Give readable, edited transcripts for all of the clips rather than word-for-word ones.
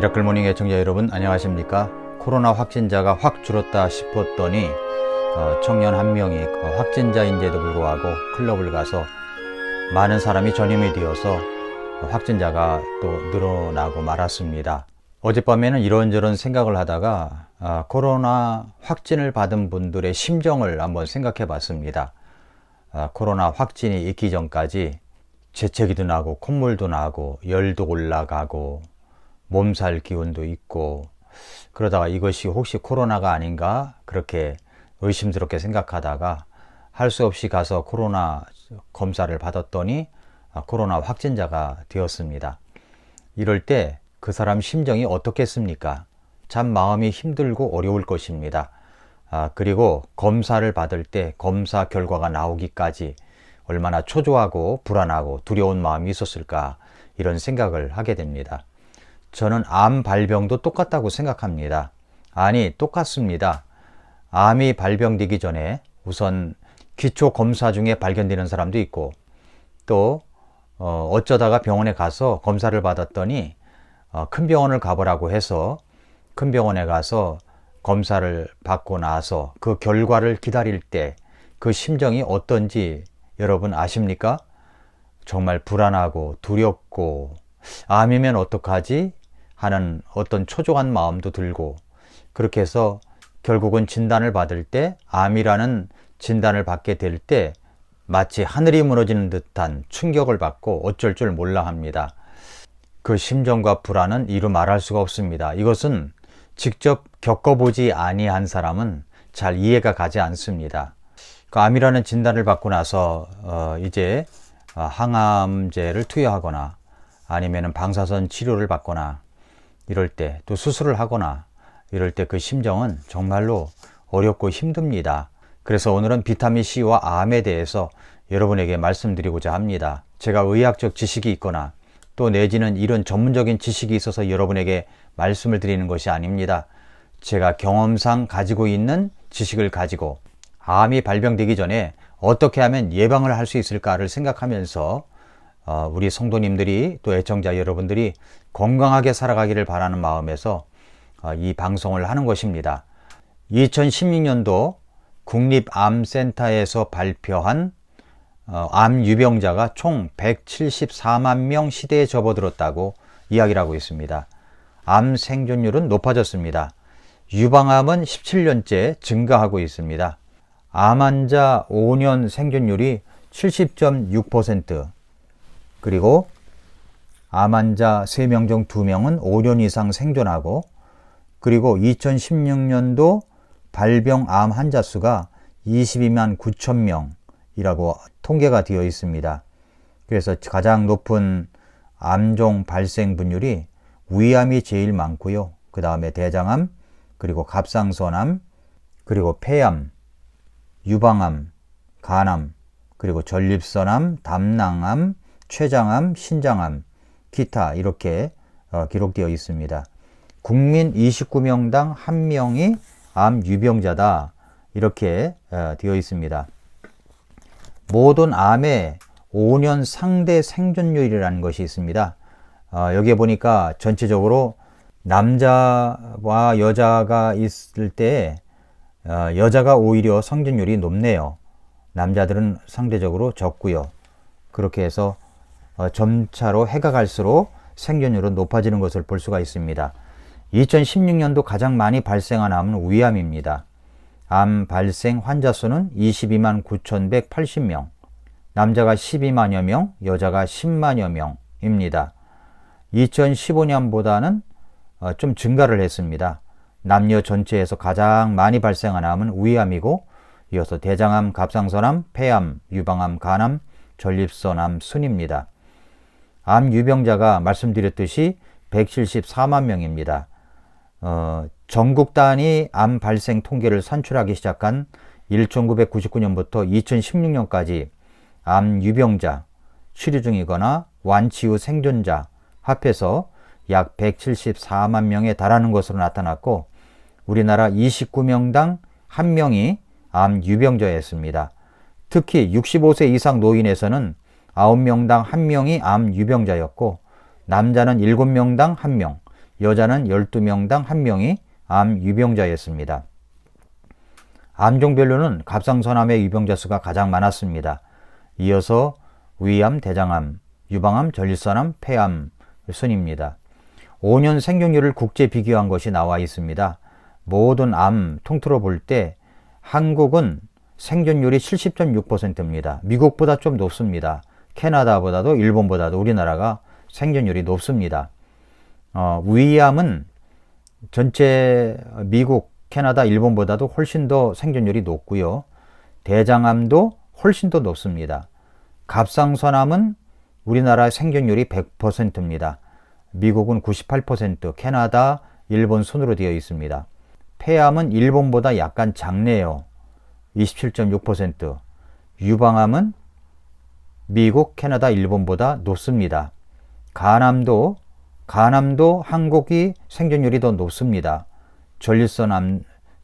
미라클모닝 애청자 여러분 안녕하십니까? 코로나 확진자가 확 줄었다 싶었더니 청년 한 명이 확진자인데도 불구하고 클럽을 가서 많은 사람이 전염이 되어서 확진자가 또 늘어나고 말았습니다. 어젯밤에는 이런저런 생각을 하다가 코로나 확진을 받은 분들의 심정을 한번 생각해 봤습니다. 코로나 확진이 있기 전까지 재채기도 나고 콧물도 나고 열도 올라가고 몸살 기운도 있고 그러다가 이것이 혹시 코로나가 아닌가 그렇게 의심스럽게 생각하다가 할 수 없이 가서 코로나 검사를 받았더니 코로나 확진자가 되었습니다. 이럴 때 그 사람 심정이 어떻겠습니까? 참 마음이 힘들고 어려울 것입니다. 그리고 검사를 받을 때 검사 결과가 나오기까지 얼마나 초조하고 불안하고 두려운 마음이 있었을까 이런 생각을 하게 됩니다. 저는 암 발병도 똑같다고 생각합니다. 아니, 똑같습니다. 암이 발병되기 전에 우선 기초 검사 중에 발견되는 사람도 있고 또 어쩌다가 병원에 가서 검사를 받았더니 큰 병원을 가보라고 해서 큰 병원에 가서 검사를 받고 나서 그 결과를 기다릴 때 그 심정이 어떤지 여러분 아십니까? 정말 불안하고 두렵고 암이면 어떡하지? 하는 어떤 초조한 마음도 들고 그렇게 해서 결국은 진단을 받을 때 암이라는 진단을 받게 될 때 마치 하늘이 무너지는 듯한 충격을 받고 어쩔 줄 몰라 합니다. 그 심정과 불안은 이루 말할 수가 없습니다. 이것은 직접 겪어보지 아니한 사람은 잘 이해가 가지 않습니다. 그 암이라는 진단을 받고 나서 이제 항암제를 투여하거나 아니면 방사선 치료를 받거나 이럴 때 또 수술을 하거나 이럴 때 그 심정은 정말로 어렵고 힘듭니다. 그래서 오늘은 비타민C와 암에 대해서 여러분에게 말씀드리고자 합니다. 제가 의학적 지식이 있거나 또 내지는 이런 전문적인 지식이 있어서 여러분에게 말씀을 드리는 것이 아닙니다. 제가 경험상 가지고 있는 지식을 가지고 암이 발병되기 전에 어떻게 하면 예방을 할 수 있을까를 생각하면서 우리 성도님들이 또 애청자 여러분들이 건강하게 살아가기를 바라는 마음에서 이 방송을 하는 것입니다. 2016년도 국립암센터에서 발표한 암 유병자가 총 174만 명 시대에 접어들었다고 이야기를 하고 있습니다. 암 생존율은 높아졌습니다. 유방암은 17년째 증가하고 있습니다. 암 환자 5년 생존율이 70.6%, 그리고 암 환자 3명 중 2명은 5년 이상 생존하고, 그리고 2016년도 발병 암 환자 수가 22만 9천 명이라고 통계가 되어 있습니다. 그래서 가장 높은 암종 발생 분율이 위암이 제일 많고요. 그 다음에 대장암, 그리고 갑상선암, 그리고 폐암, 유방암, 간암, 그리고 전립선암, 담낭암, 췌장암, 신장암, 기타 이렇게 기록되어 있습니다. 국민 29명당 1명이 암 유병자다 이렇게 되어 있습니다. 모든 암의 5년 상대 생존율이라는 것이 있습니다. 여기에 보니까 전체적으로 남자와 여자가 있을 때 여자가 오히려 생존율이 높네요. 남자들은 상대적으로 적고요. 그렇게 해서 점차로 해가 갈수록 생존율은 높아지는 것을 볼 수가 있습니다. 2016년도 가장 많이 발생한 암은 위암입니다. 암 발생 환자 수는 22만 9,180명, 남자가 12만여 명, 여자가 10만여 명입니다. 2015년보다는 좀 증가를 했습니다. 남녀 전체에서 가장 많이 발생한 암은 위암이고 이어서 대장암, 갑상선암, 폐암, 유방암, 간암, 전립선암 순입니다. 암 유병자가 말씀드렸듯이 174만 명입니다. 전국 단위 암 발생 통계를 산출하기 시작한 1999년부터 2016년까지 암 유병자, 치료 중이거나 완치 후 생존자 합해서 약 174만 명에 달하는 것으로 나타났고 우리나라 29명당 1명이 암 유병자였습니다. 특히 65세 이상 노인에서는 9명당 1명이 암 유병자였고 남자는 7명당 1명, 여자는 12명당 1명이 암 유병자였습니다. 암종별로는 갑상선암의 유병자 수가 가장 많았습니다. 이어서 위암, 대장암, 유방암, 전립선암, 폐암 순입니다. 5년 생존율을 국제 비교한 것이 나와 있습니다. 모든 암 통틀어 볼 때 한국은 생존율이 70.6%입니다. 미국보다 좀 높습니다. 캐나다보다도 일본보다도 우리나라가 생존율이 높습니다. 위암은 전체 미국, 캐나다, 일본보다도 훨씬 더 생존율이 높고요. 대장암도 훨씬 더 높습니다. 갑상선암은 우리나라 생존율이 100%입니다. 미국은 98%, 캐나다, 일본 순으로 되어 있습니다. 폐암은 일본보다 약간 작네요. 27.6%. 유방암은 미국, 캐나다, 일본보다 높습니다. 간암도 한국이 생존율이 더 높습니다.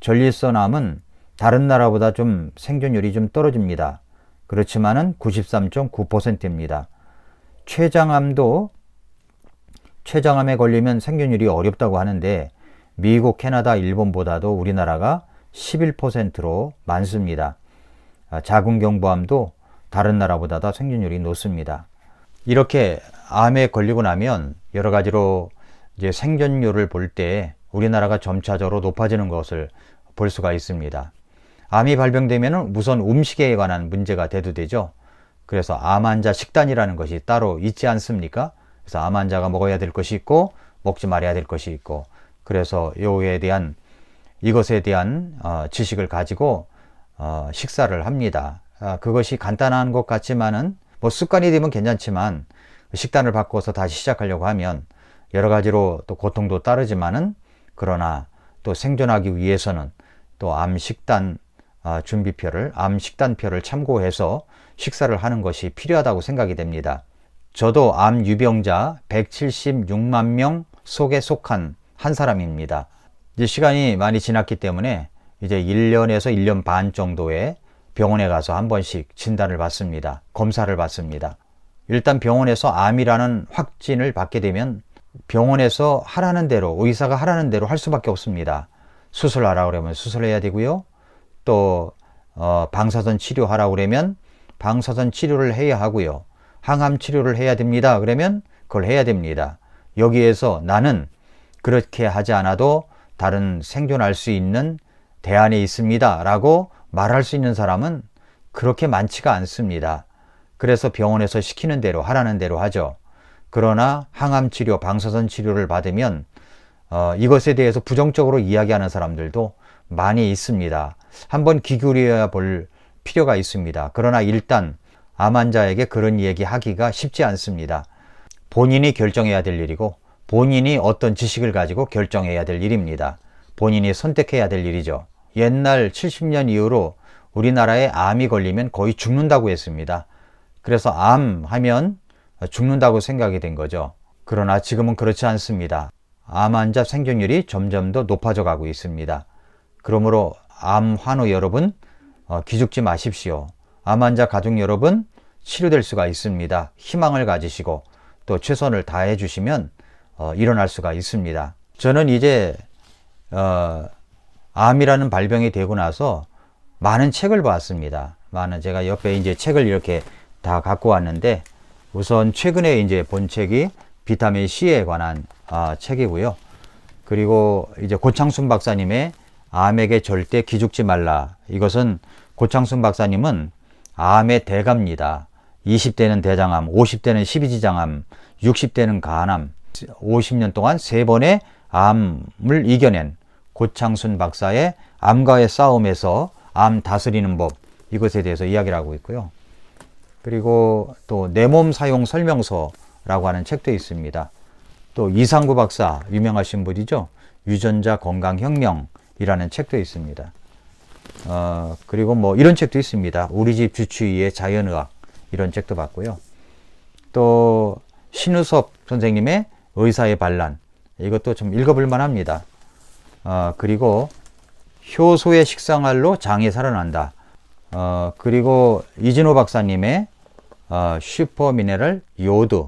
전립선암은 다른 나라보다 좀 생존율이 좀 떨어집니다. 그렇지만은 93.9%입니다. 췌장암에 걸리면 생존율이 어렵다고 하는데 미국, 캐나다, 일본보다도 우리나라가 11%로 많습니다. 자궁경부암도 다른 나라보다 생존율이 높습니다. 이렇게 암에 걸리고 나면 여러 가지로 이제 생존율을 볼 때 우리나라가 점차적으로 높아지는 것을 볼 수가 있습니다. 암이 발병되면 우선 음식에 관한 문제가 대두되죠. 그래서 암 환자 식단이라는 것이 따로 있지 않습니까? 그래서 암 환자가 먹어야 될 것이 있고 먹지 말아야 될 것이 있고, 그래서 이것에 대한 지식을 가지고 식사를 합니다. 그것이 간단한 것 같지만은 뭐 습관이 되면 괜찮지만 식단을 바꿔서 다시 시작하려고 하면 여러 가지로 또 고통도 따르지만은, 그러나 또 생존하기 위해서는 또 암 식단표를 참고해서 식사를 하는 것이 필요하다고 생각이 됩니다. 저도 암 유병자 176만 명 속에 속한 한 사람입니다. 이제 시간이 많이 지났기 때문에 이제 1년에서 1년 반 정도의 병원에 가서 한 번씩 진단을 받습니다. 검사를 받습니다. 일단 병원에서 암이라는 확진을 받게 되면 병원에서 하라는 대로, 의사가 하라는 대로 할 수밖에 없습니다. 수술하라고 그러면 수술해야 되고요. 또 방사선 치료하라고 그러면 방사선 치료를 해야 하고요. 항암 치료를 해야 됩니다. 그러면 그걸 해야 됩니다. 여기에서 나는 그렇게 하지 않아도 다른 생존할 수 있는 대안이 있습니다 라고 말할 수 있는 사람은 그렇게 많지가 않습니다. 그래서 병원에서 시키는 대로, 하라는 대로 하죠. 그러나 항암 치료, 방사선 치료를 받으면 이것에 대해서 부정적으로 이야기하는 사람들도 많이 있습니다. 한번 귀 기울여 볼 필요가 있습니다. 그러나 일단 암 환자에게 그런 얘기하기가 쉽지 않습니다. 본인이 결정해야 될 일이고, 본인이 어떤 지식을 가지고 결정해야 될 일입니다. 본인이 선택해야 될 일이죠. 옛날 70년 이후로 우리나라에 암이 걸리면 거의 죽는다고 했습니다. 그래서 암 하면 죽는다고 생각이 된 거죠. 그러나 지금은 그렇지 않습니다. 암 환자 생존율이 점점 더 높아져 가고 있습니다. 그러므로 암 환우 여러분, 기죽지 마십시오. 암 환자 가족 여러분, 치료될 수가 있습니다. 희망을 가지시고 또 최선을 다해 주시면 일어날 수가 있습니다. 저는 이제 암이라는 발병이 되고 나서 많은 책을 봤습니다. 제가 옆에 이제 책을 이렇게 다 갖고 왔는데, 우선 최근에 이제 본 책이 비타민 C에 관한 책이고요. 그리고 이제 고창순 박사님의 암에게 절대 기죽지 말라. 이것은 고창순 박사님은 암의 대가입니다. 20대는 대장암, 50대는 십이지장암, 60대는 간암, 50년 동안 3번의 암을 이겨낸 고창순 박사의 암과의 싸움에서 암 다스리는 법, 이것에 대해서 이야기를 하고 있고요. 그리고 또 내 몸 사용 설명서라고 하는 책도 있습니다. 또 이상구 박사, 유명하신 분이죠. 유전자 건강혁명이라는 책도 있습니다. 그리고 뭐 이런 책도 있습니다. 우리 집 주치의의 자연의학, 이런 책도 봤고요. 또 신우섭 선생님의 의사의 반란, 이것도 좀 읽어볼 만합니다. 그리고 효소의 식상알로 장이 살아난다. 그리고 이진호 박사님의 슈퍼미네랄 요도,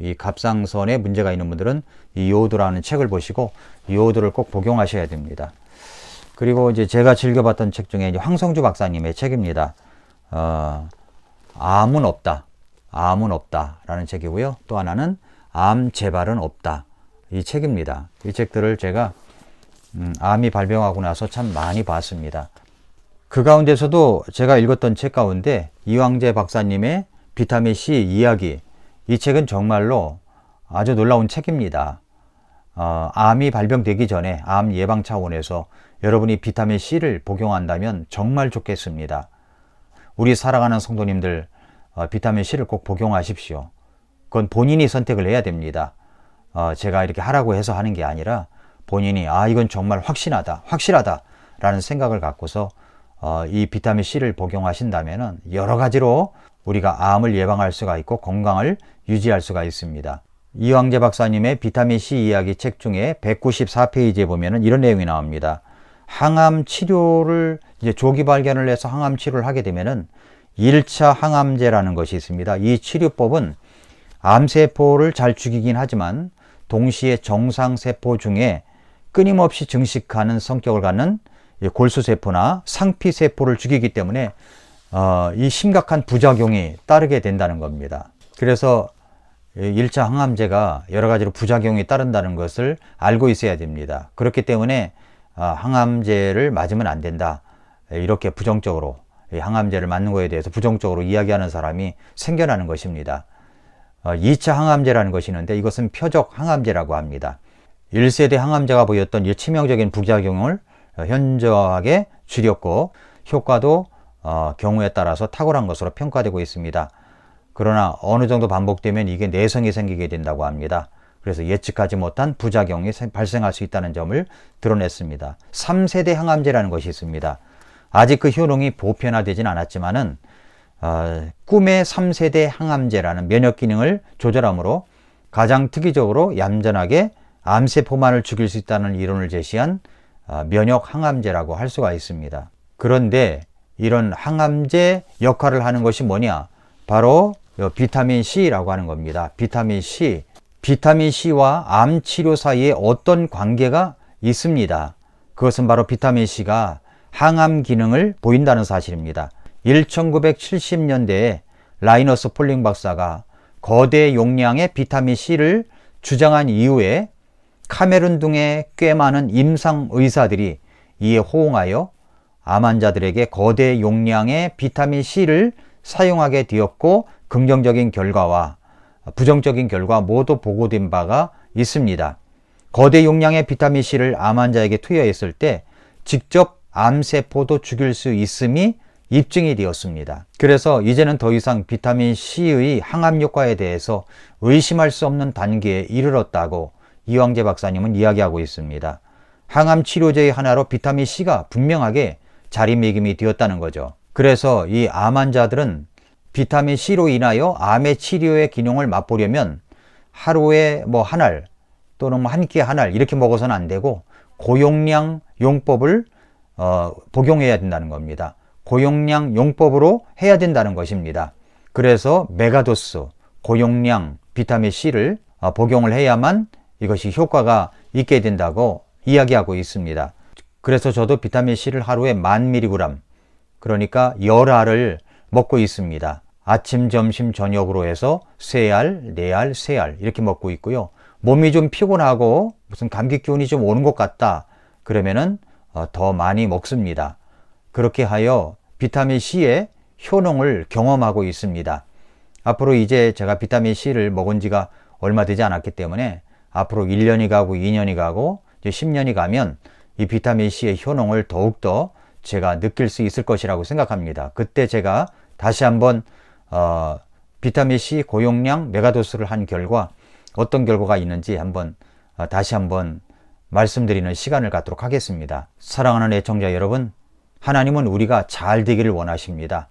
이 갑상선에 문제가 있는 분들은 이 요오드라는 책을 보시고 요오드를 꼭 복용하셔야 됩니다. 그리고 이제 제가 즐겨봤던 책 중에 이제 황성주 박사님의 책입니다. 암은 없다. 암은 없다라는 책이고요. 또 하나는 암 재발은 없다. 이 책입니다. 이 책들을 제가 암이 발병하고 나서 참 많이 봤습니다. 그 가운데서도 제가 읽었던 책 가운데 이황재 박사님의 비타민C 이야기, 이 책은 정말로 아주 놀라운 책입니다. 암이 발병되기 전에 암 예방 차원에서 여러분이 비타민C를 복용한다면 정말 좋겠습니다. 우리 사랑하는 성도님들, 비타민C를 꼭 복용하십시오. 그건 본인이 선택을 해야 됩니다. 제가 이렇게 하라고 해서 하는 게 아니라 본인이 이건 정말 확실하다 라는 생각을 갖고서 이 비타민C를 복용하신다면 여러 가지로 우리가 암을 예방할 수가 있고 건강을 유지할 수가 있습니다. 이황재 박사님의 비타민C 이야기 책 중에 194페이지에 보면은 이런 내용이 나옵니다. 항암 치료를 이제 조기 발견을 해서 항암 치료를 하게 되면은 1차 항암제라는 것이 있습니다. 이 치료법은 암세포를 잘 죽이긴 하지만 동시에 정상세포 중에 끊임없이 증식하는 성격을 갖는 골수세포나 상피세포를 죽이기 때문에 이 심각한 부작용이 따르게 된다는 겁니다. 그래서 1차 항암제가 여러 가지로 부작용이 따른다는 것을 알고 있어야 됩니다. 그렇기 때문에 항암제를 맞으면 안 된다. 이렇게 부정적으로 항암제를 맞는 거에 대해서 부정적으로 이야기하는 사람이 생겨나는 것입니다. 2차 항암제라는 것이 있는데 이것은 표적 항암제라고 합니다. 1세대 항암제가 보였던 이 치명적인 부작용을 현저하게 줄였고 효과도 경우에 따라서 탁월한 것으로 평가되고 있습니다. 그러나 어느 정도 반복되면 이게 내성이 생기게 된다고 합니다. 그래서 예측하지 못한 부작용이 발생할 수 있다는 점을 드러냈습니다. 3세대 항암제라는 것이 있습니다. 아직 그 효능이 보편화되진 않았지만은 꿈의 3세대 항암제라는 면역 기능을 조절함으로 가장 특이적으로 얌전하게 암세포만을 죽일 수 있다는 이론을 제시한 면역 항암제라고 할 수가 있습니다. 그런데 이런 항암제 역할을 하는 것이 뭐냐? 바로 비타민C라고 하는 겁니다. 비타민C. 비타민C와 암 치료 사이에 어떤 관계가 있습니다. 그것은 바로 비타민C가 항암 기능을 보인다는 사실입니다. 1970년대에 라이너스 폴링 박사가 거대 용량의 비타민C를 주장한 이후에 카메룬 등의 꽤 많은 임상 의사들이 이에 호응하여 암 환자들에게 거대 용량의 비타민C를 사용하게 되었고 긍정적인 결과와 부정적인 결과 모두 보고된 바가 있습니다. 거대 용량의 비타민C를 암 환자에게 투여했을 때 직접 암세포도 죽일 수 있음이 입증이 되었습니다. 그래서 이제는 더 이상 비타민C의 항암 효과에 대해서 의심할 수 없는 단계에 이르렀다고 이황재 박사님은 이야기하고 있습니다. 항암 치료제의 하나로 비타민C가 분명하게 자리매김이 되었다는 거죠. 그래서 이 암 환자들은 비타민C로 인하여 암의 치료의 기능을 맛보려면 하루에 한 알 또는 한 끼에 한 알 이렇게 먹어서는 안 되고 고용량 용법을 복용해야 된다는 겁니다. 고용량 용법으로 해야 된다는 것입니다. 그래서 메가도스 고용량 비타민C를 복용을 해야만 이것이 효과가 있게 된다고 이야기하고 있습니다. 그래서 저도 비타민C를 하루에 1000mg, 그러니까 10알을 먹고 있습니다. 아침, 점심, 저녁으로 해서 3알, 4알, 3알 이렇게 먹고 있고요. 몸이 좀 피곤하고 무슨 감기 기운이 좀 오는 것 같다 그러면은 더 많이 먹습니다. 그렇게 하여 비타민C의 효능을 경험하고 있습니다. 앞으로 이제 제가 비타민C를 먹은 지가 얼마 되지 않았기 때문에 앞으로 1년이 가고 2년이 가고 이제 10년이 가면 이 비타민C의 효능을 더욱더 제가 느낄 수 있을 것이라고 생각합니다. 그때 제가 다시 한번 비타민C 고용량 메가도스를 한 결과 어떤 결과가 있는지 다시 한번 말씀드리는 시간을 갖도록 하겠습니다. 사랑하는 애청자 여러분, 하나님은 우리가 잘 되기를 원하십니다.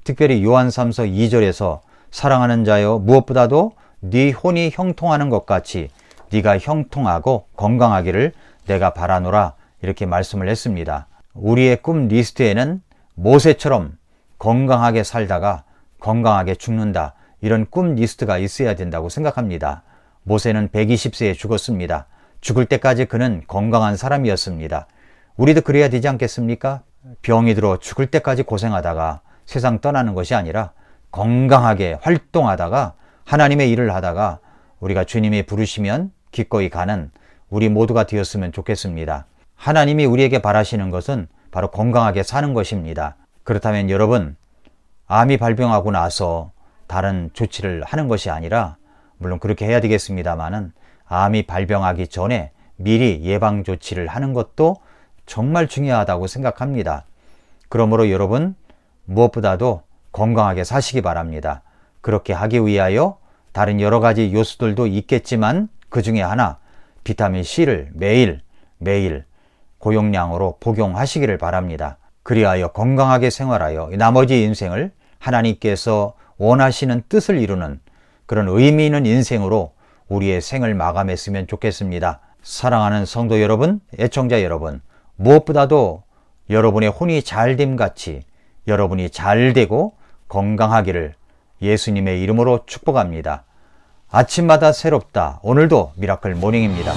특별히 요한 3서 2절에서 사랑하는 자여 무엇보다도 네 혼이 형통하는 것 같이 네가 형통하고 건강하기를 내가 바라노라 이렇게 말씀을 했습니다. 우리의 꿈 리스트에는 모세처럼 건강하게 살다가 건강하게 죽는다 이런 꿈 리스트가 있어야 된다고 생각합니다. 모세는 120세에 죽었습니다. 죽을 때까지 그는 건강한 사람이었습니다. 우리도 그래야 되지 않겠습니까? 병이 들어 죽을 때까지 고생하다가 세상 떠나는 것이 아니라 건강하게 활동하다가 하나님의 일을 하다가 우리가 주님이 부르시면 기꺼이 가는 우리 모두가 되었으면 좋겠습니다. 하나님이 우리에게 바라시는 것은 바로 건강하게 사는 것입니다. 그렇다면 여러분, 암이 발병하고 나서 다른 조치를 하는 것이 아니라, 물론 그렇게 해야 되겠습니다만은 암이 발병하기 전에 미리 예방 조치를 하는 것도 정말 중요하다고 생각합니다. 그러므로 여러분, 무엇보다도 건강하게 사시기 바랍니다. 그렇게 하기 위하여 다른 여러 가지 요소들도 있겠지만 그 중에 하나, 비타민C를 매일 고용량으로 복용하시기를 바랍니다. 그리하여 건강하게 생활하여 나머지 인생을 하나님께서 원하시는 뜻을 이루는 그런 의미 있는 인생으로 우리의 생을 마감했으면 좋겠습니다. 사랑하는 성도 여러분, 애청자 여러분, 무엇보다도 여러분의 혼이 잘됨 같이 여러분이 잘 되고 건강하기를 예수님의 이름으로 축복합니다. 아침마다 새롭다. 오늘도 미라클 모닝입니다.